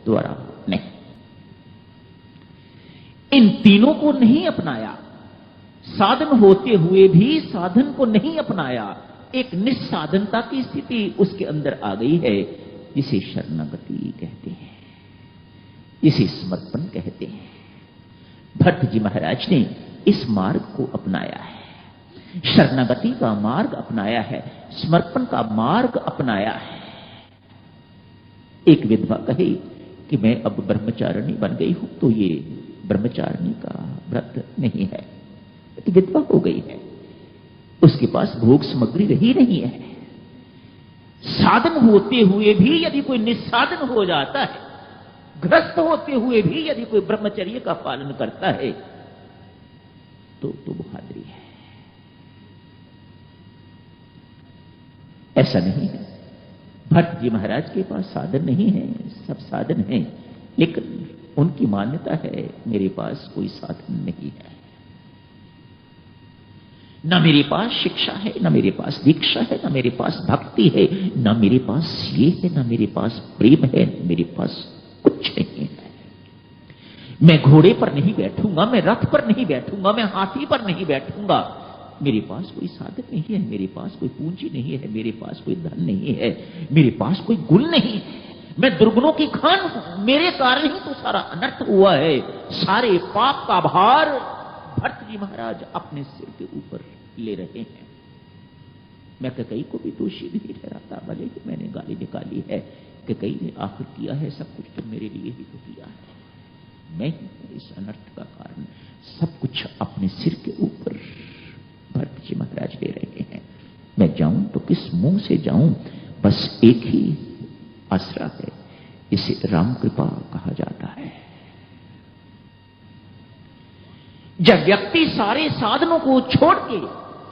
द्वारा नहीं। इन तीनों को नहीं अपनाया, साधन होते हुए भी साधन को नहीं अपनाया, एक निस्साधनता की स्थिति उसके अंदर आ गई है, जिसे शरणागति कहते हैं, इसे समर्पण कहते हैं। भट्ट जी महाराज ने इस मार्ग को अपनाया है, शरणागति का मार्ग अपनाया है, समर्पण का मार्ग अपनाया है। एक विधवा कहे कि मैं अब ब्रह्मचारिणी बन गई हूं, तो ये ब्रह्मचारिणी का व्रत नहीं है, तो विधवा हो गई है, उसके पास भोग सामग्री रही नहीं है। साधन होते हुए भी यदि कोई निस्साधन हो जाता है, ग्रस्त होते हुए भी यदि कोई ब्रह्मचर्य का पालन करता है, तो बहादुरी है। ऐसा नहीं है। भट्ट जी महाराज के पास साधन नहीं है, सब साधन है, लेकिन उनकी मान्यता है मेरे पास कोई साधन नहीं है, न मेरे पास शिक्षा है, न मेरे पास दीक्षा है, न मेरे पास भक्ति है, न मेरे पास ये है, न मेरे पास प्रेम है, मेरे पास कुछ नहीं है। मैं घोड़े पर नहीं बैठूंगा, मैं रथ पर नहीं बैठूंगा, मैं हाथी पर नहीं बैठूंगा, मेरे पास कोई साधन नहीं है, मेरे पास कोई पूंजी नहीं है, मेरे पास कोई धन नहीं है, मेरे पास कोई गुण नहीं है, मैं दुर्गुणों की खान हूं, मेरे कारण ही तो सारा अनर्थ हुआ है, सारे पाप का भार भट्ट जी महाराज अपने सिर के ऊपर ले रहे हैं। मैं कैकेयी को भी दोषी नहीं ठहराता, भले ही मैंने गाली निकाली है, कैकेयी ने आखिर किया है सब कुछ तो मेरे लिए ही तो किया है, मैं ही इस अनर्थ का कारण, सब कुछ अपने सिर के ऊपर भट्ट जी महाराज ले रहे हैं। मैं जाऊं तो किस मुंह से जाऊं, बस एक ही आसरा है, इसे राम कृपा कहा जाता है। जब व्यक्ति सारे साधनों को छोड़ के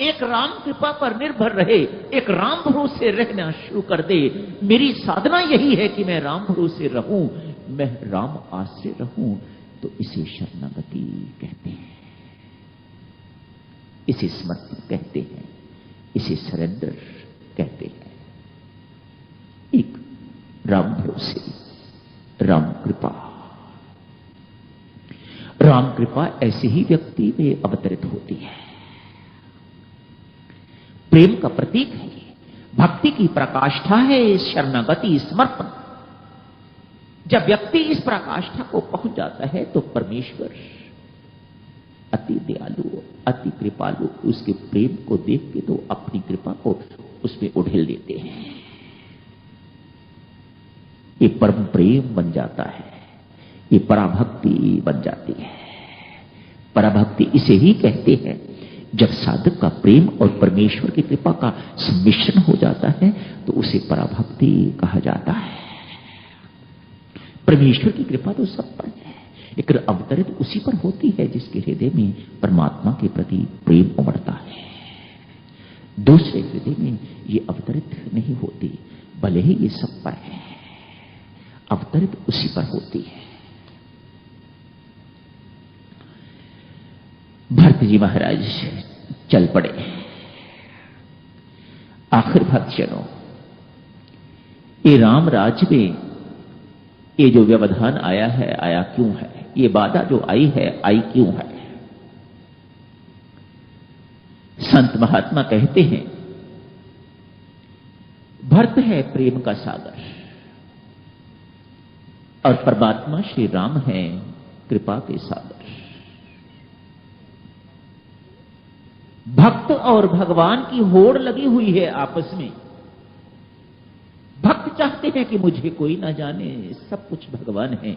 एक राम कृपा पर निर्भर रहे, एक राम भरोसे रहना शुरू कर दे, मेरी साधना यही है कि मैं राम भरोसे रहूं, मैं राम आश्रय रहूं, तो इसे शरणागति कहते हैं, इसे समर्पण कहते हैं, इसे सरेंडर कहते हैं। एक राम भरोसे, राम कृपा। राम कृपा ऐसे ही व्यक्ति में अवतरित होती है, प्रेम का प्रतीक है, भक्ति की प्रकाष्ठा है शरणागति, समर्पण। जब व्यक्ति इस प्रकाष्ठा को पहुंच जाता है तो परमेश्वर अति दयालु, अति कृपालु, उसके प्रेम को देख के तो अपनी कृपा को उसमें उड़ेल देते हैं। ये परम प्रेम बन जाता है, ये पराभक्ति बन जाती है। पराभक्ति इसे ही कहते हैं जब साधक का प्रेम और परमेश्वर की कृपा का सम्मिश्रण हो जाता है तो उसे पराभक्ति कहा जाता है। परमेश्वर की कृपा तो सब पर है, लेकिन अवतरित उसी पर होती है जिसके हृदय में परमात्मा के प्रति प्रेम उमड़ता है। दूसरे हृदय में ये अवतरित नहीं होती, भले ही ये सब पर है, अवतरित उसी पर होती है। भरत जी महाराज चल पड़े। आखिर भक्तजनों, ये राम राज्य में ये जो व्यवधान आया है, आया क्यों है? ये बाधा जो आई है, आई क्यों है? संत महात्मा कहते हैं भरत है प्रेम का सागर और परमात्मा श्री राम है कृपा के सागर। भक्त और भगवान की होड़ लगी हुई है आपस में। भक्त चाहते हैं कि मुझे कोई ना जाने, सब कुछ भगवान है,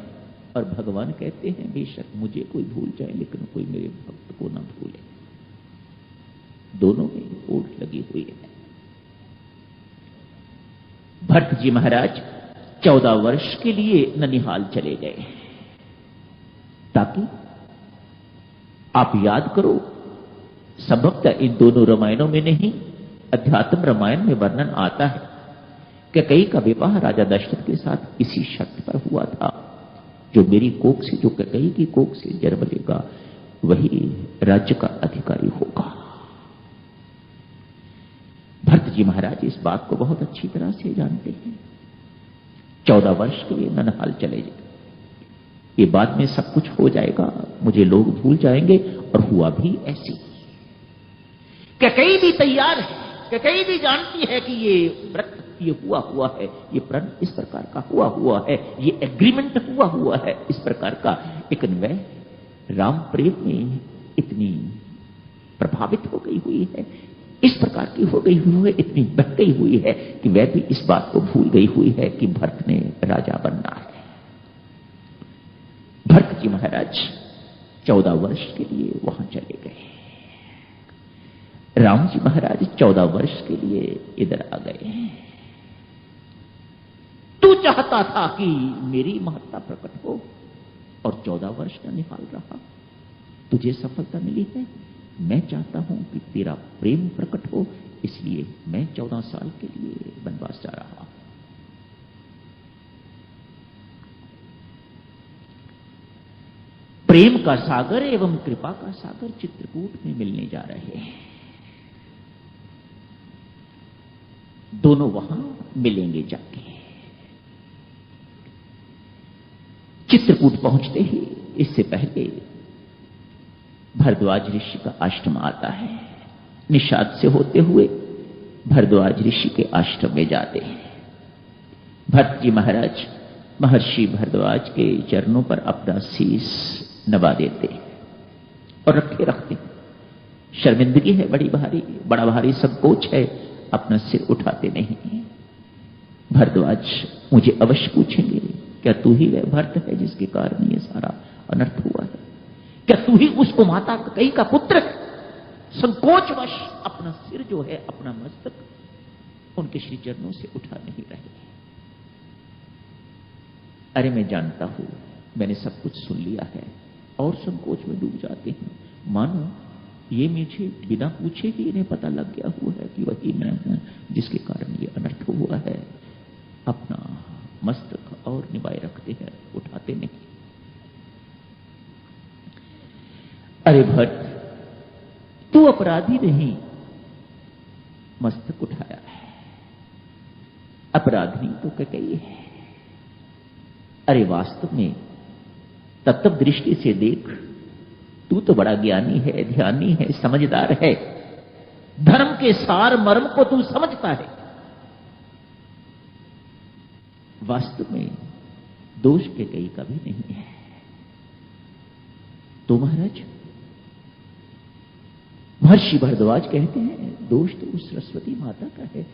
और भगवान कहते हैं बेशक मुझे कोई भूल जाए लेकिन कोई मेरे भक्त को ना भूले। दोनों में होड़ लगी हुई है। भट्ट जी महाराज 14 वर्ष के लिए ननिहाल चले गए, ताकि आप याद करो, संभवतः इन दोनों रामायणों में नहीं, अध्यात्म रामायण में वर्णन आता है कैकेयी का विवाह राजा दशरथ के साथ इसी शर्त पर हुआ था, जो मेरी कोख से, जो कैकेयी की कोख से जन्म लेगा वही राज्य का अधिकारी होगा। भरत जी महाराज इस बात को बहुत अच्छी तरह से जानते हैं। 14 वर्ष के लिए ननिहाल चले ये बाद में सब कुछ हो जाएगा, मुझे लोग भूल जाएंगे। और हुआ भी ऐसी। कैकेयी भी तैयार है, कैकेयी भी जानती है कि ये व्रत ये हुआ है, ये प्रण इस प्रकार का हुआ है, ये एग्रीमेंट हुआ है इस प्रकार का। लेकिन वह राम प्रेम में इतनी प्रभावित हो गई हुई है, इस प्रकार की हो गई हुई है, इतनी बह गई हुई है कि वह भी इस बात को भूल गई हुई है कि भरत ने राजा बनना है। भरत जी महाराज 14 वर्ष के लिए वहां चले गए। राम जी महाराज 14 वर्ष के लिए इधर आ गए। तू चाहता था कि मेरी महत्ता प्रकट हो और 14 वर्ष का निकाल रहा, तुझे सफलता मिली है। मैं चाहता हूं कि तेरा प्रेम प्रकट हो, इसलिए मैं 14 साल के लिए वनवास जा रहा हूं। प्रेम का सागर एवं कृपा का सागर चित्रकूट में मिलने जा रहे हैं। दोनों वहां मिलेंगे जाके। चित्रकूट पहुंचते ही इससे पहले भरद्वाज ऋषि का आश्रम आता है। निषाद से होते हुए भरद्वाज ऋषि के आश्रम में जाते हैं। भरत जी महाराज महर्षि भरद्वाज के चरणों पर अपना शीश नवा देते और रखे रखते। शर्मिंदगी है बड़ी भारी, बड़ा भारी संकोच है, अपना सिर उठाते नहीं। भरद्वाज मुझे अवश्य पूछेंगे, क्या तू ही वह भरत है जिसके कारण ये सारा अनर्थ हुआ है? क्या तू ही उसको माता कैकेयी का पुत्र? संकोचवश अपना सिर जो है, अपना मस्तक उनके श्री चरणों से उठा नहीं रहे। अरे मैं जानता हूं, मैंने सब कुछ सुन लिया है, और संकोच में डूब जाते हैं। मानो ये मुझे बिना पूछे ही इन्हें पता लग गया हुआ है कि वही मैं हूं जिसके कारण ये अनर्थ हुआ है। अपना मस्तक और निभाए रखते हैं, उठाते नहीं। अरे भट्ट, तू अपराधी नहीं, मस्तक उठाया है। अपराधी तो कैकेयी है। अरे वास्तव में तत्व दृष्टि से देख, तू तो बड़ा ज्ञानी है, ध्यानी है, समझदार है। धर्म के सार मर्म को तू समझता है। वास्तव में दोष कैकेयी का भी नहीं है। तो महाराज, महर्षि भरद्वाज कहते हैं, दोष तो उस सरस्वती माता का है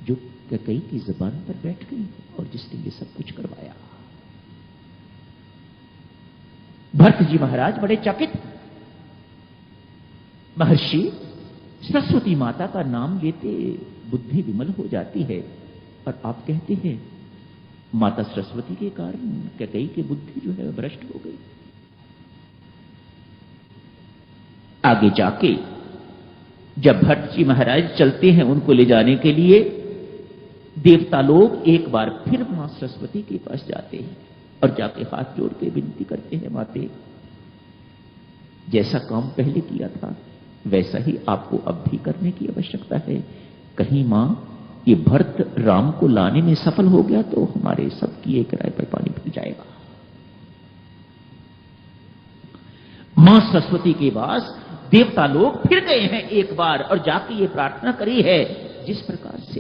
जो कैकेयी की जुबान पर बैठ गई और जिसने ये सब कुछ करवाया। भरत जी महाराज बड़े चकित। महर्षि, सरस्वती माता का नाम लेते बुद्धि विमल हो जाती है, और आप कहते हैं माता सरस्वती के कारण कैकेयी की बुद्धि जो है भ्रष्ट हो गई। आगे जाके जब भट्ट जी महाराज चलते हैं उनको ले जाने के लिए, देवता लोग एक बार फिर मां सरस्वती के पास जाते हैं और जाके हाथ जोड़ के विनती करते हैं, माते जैसा काम पहले किया था वैसा ही आपको अब भी करने की आवश्यकता है। कहीं मां ये भरत राम को लाने में सफल हो गया तो हमारे सब किए किराए पर पानी फिर जाएगा। मां सरस्वती के पास देवता लोग फिर गए हैं एक बार और जाके ये प्रार्थना करी है, जिस प्रकार से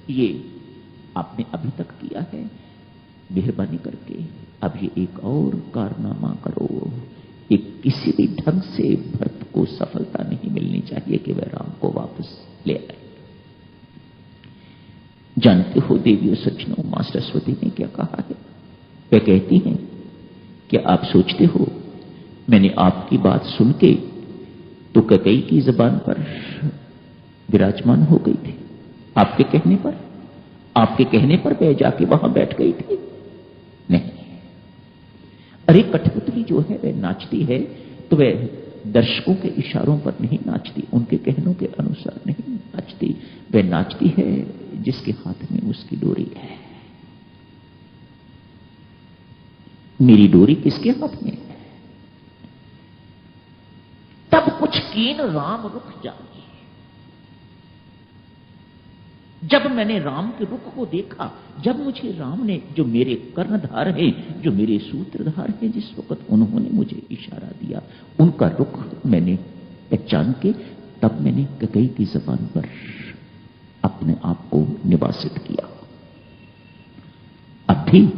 ये आपने अभी तक किया है, मेहरबानी करके अब ये एक और कारनामा करो। ये किसी भी ढंग से भरत को सफलता नहीं मिलनी चाहिए कि वह राम को वापस ले आए। जानते हो देवियों सज्जनों, मां सरस्वती ने क्या कहा है? वे कहती हैं कि आप सोचते हो मैंने आपकी बात सुन के तो कैकेयी की जुबान पर विराजमान हो गई थी। आपके कहने पर वह जाके वहां बैठ गई थी? नहीं। अरे कठपुतली जो है वह नाचती है तो वह दर्शकों के इशारों पर नहीं नाचती, उनके कहनों के अनुसार नहीं नाचती। वह नाचती है जिसके हाथ में उसकी डोरी है। मेरी डोरी किसके हाथ में है? तब कुछ कीन राम रुक जाए। जब मैंने राम के रुख को देखा, जब मुझे राम ने, जो मेरे कर्णधार हैं, जो मेरे सूत्रधार हैं, जिस वक्त उन्होंने मुझे इशारा दिया, उनका रुख मैंने पहचान के तब मैंने कैकेयी की जबान पर अपने आप को निवासित किया। अब भी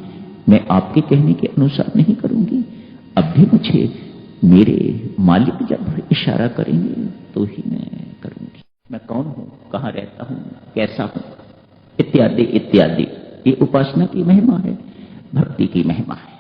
मैं आपके कहने के अनुसार नहीं करूंगी। अब भी मुझे मेरे मालिक जब इशारा करेंगे तो ही मैं करूंगी। मैं कौन हूं, कहां रहता हूं, कैसा हूं, इत्यादि इत्यादि। ये उपासना की महिमा है, भक्ति की महिमा है।